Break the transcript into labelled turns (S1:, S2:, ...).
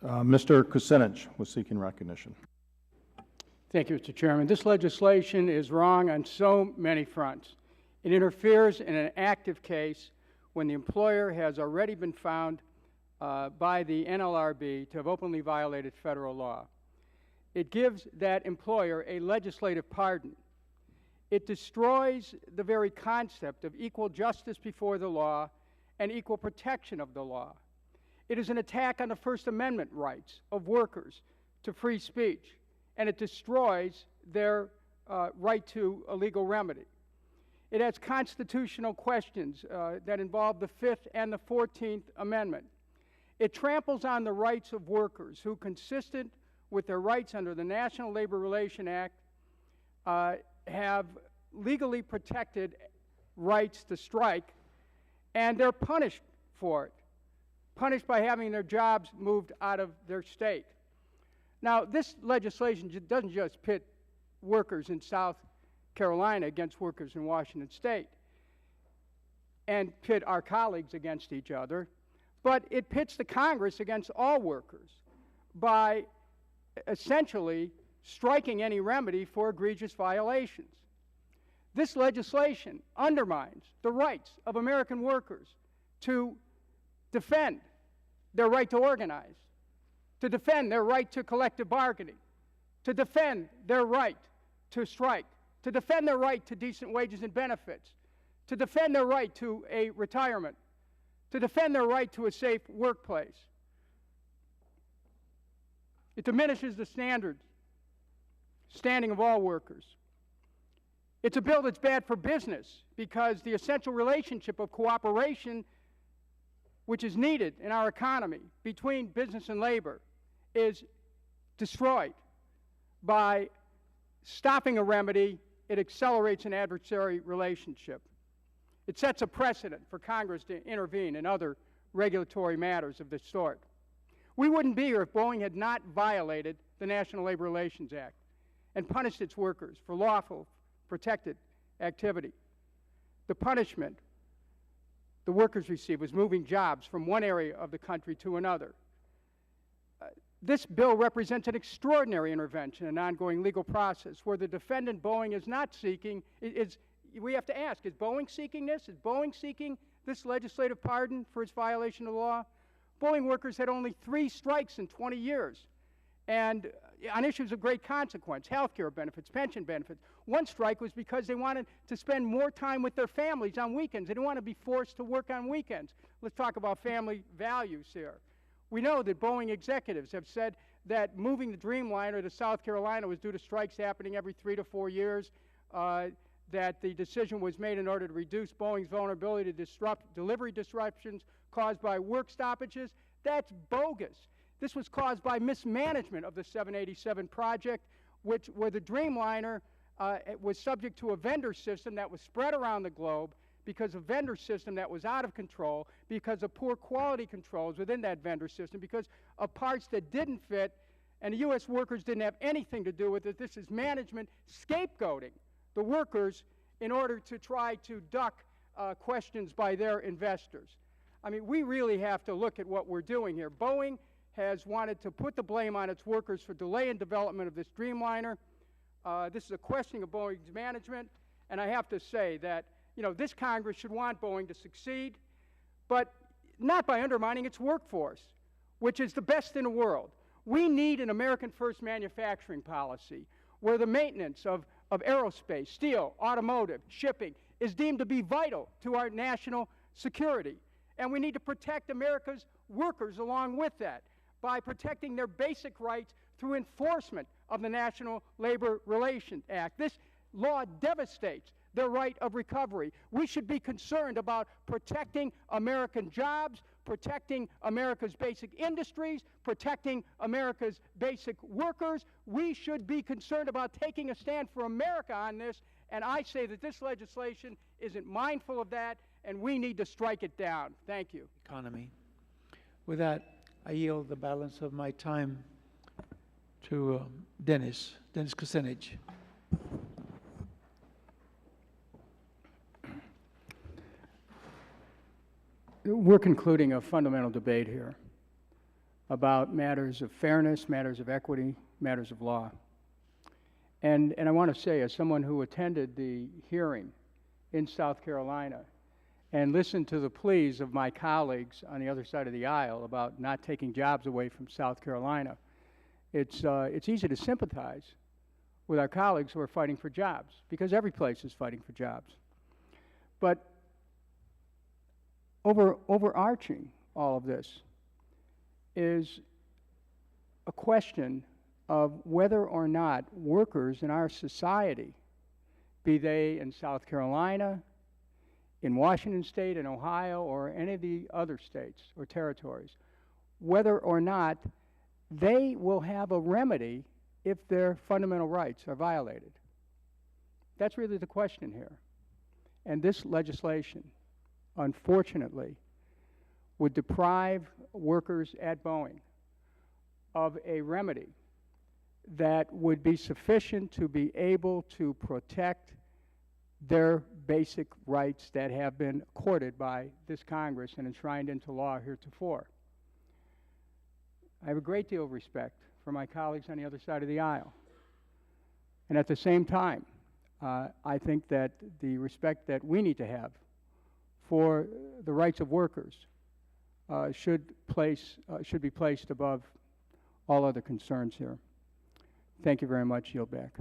S1: Mr. Kucinich was seeking recognition.
S2: Thank you, Mr. Chairman. This legislation is wrong on so many fronts. It interferes in an active case when the employer has already been found by the NLRB to have openly violated federal law. It gives that employer a legislative pardon. It destroys the very concept of equal justice before the law and equal protection of the law. It is an attack on the First Amendment rights of workers to free speech, and it destroys their right to a legal remedy. It has constitutional questions that involve the Fifth and the 14th Amendment. It tramples on the rights of workers who, consistent with their rights under the National Labor Relations Act, have legally protected rights to strike, and they're punished for it, punished by having their jobs moved out of their state. Now, this legislation doesn't just pit workers in South Carolina against workers in Washington State and pit our colleagues against each other, but it pits the Congress against all workers by essentially striking any remedy for egregious violations. This legislation undermines the rights of American workers to defend their right to organize, to defend their right to collective bargaining, to defend their right to strike, to defend their right to decent wages and benefits, to defend their right to a retirement, to defend their right to a safe workplace. It diminishes the standing of all workers. It's a bill that's bad for business because the essential relationship of cooperation, which is needed in our economy between business and labor, is destroyed. By stopping a remedy, it accelerates an adversary relationship. It sets a precedent for Congress to intervene in other regulatory matters of this sort. We wouldn't be here if Boeing had not violated the National Labor Relations Act and punished its workers for lawful, protected activity. The punishment the workers received was moving jobs from one area of the country to another. This bill represents an extraordinary intervention in an ongoing legal process where the defendant, Boeing, is not seeking, we have to ask, is Boeing seeking this? Is Boeing seeking this legislative pardon for its violation of the law? Boeing workers had only 3 strikes in 20 years, and on issues of great consequence, health care benefits, pension benefits. One strike was because they wanted to spend more time with their families on weekends. They didn't want to be forced to work on weekends. Let's talk about family values here. We know that Boeing executives have said that moving the Dreamliner to South Carolina was due to strikes happening every 3 to 4 years, that the decision was made in order to reduce Boeing's vulnerability to disrupt delivery disruptions caused by work stoppages. That's bogus. This was caused by mismanagement of the 787 project, where the Dreamliner was subject to a vendor system that was spread around the globe because of vendor system that was out of control, because of poor quality controls within that vendor system, because of parts that didn't fit, and the U.S. workers didn't have anything to do with it. This is management scapegoating the workers in order to try to duck questions by their investors. I mean, we really have to look at what we're doing here. Boeing has wanted to put the blame on its workers for delay in development of this Dreamliner. This is a questioning of Boeing's management, and I have to say that, you know, this Congress should want Boeing to succeed, but not by undermining its workforce, which is the best in the world. We need an American first manufacturing policy where the maintenance of aerospace, steel, automotive, shipping is deemed to be vital to our national security. And we need to protect America's workers along with that by protecting their basic rights through enforcement of the National Labor Relations Act. This law devastates their right of recovery. We should be concerned about protecting American jobs, protecting America's basic industries, protecting America's basic workers. We should be concerned about taking a stand for America on this, and I say that this legislation isn't mindful of that, and we need to strike it down. Thank you.
S3: Economy. With that, I yield the balance of my time to Dennis Kucinich.
S2: We're concluding a fundamental debate here. about matters of fairness, matters of equity, matters of law. And I want to say, as someone who attended the hearing in South Carolina and listened to the pleas of my colleagues on the other side of the aisle about not taking jobs away from South Carolina, it's easy to sympathize with our colleagues who are fighting for jobs, because every place is fighting for jobs. But overarching all of this is a question of whether or not workers in our society, be they in South Carolina, in Washington State, in Ohio, or any of the other states or territories, whether or not they will have a remedy if their fundamental rights are violated. That's really the question here. And this legislation, unfortunately, would deprive workers at Boeing of a remedy that would be sufficient to be able to protect their basic rights that have been accorded by this Congress and enshrined into law heretofore. I have a great deal of respect for my colleagues on the other side of the aisle. And at the same time, I think that the respect that we need to have for the rights of workers should be placed above all other concerns here. Thank you very much. Yield back.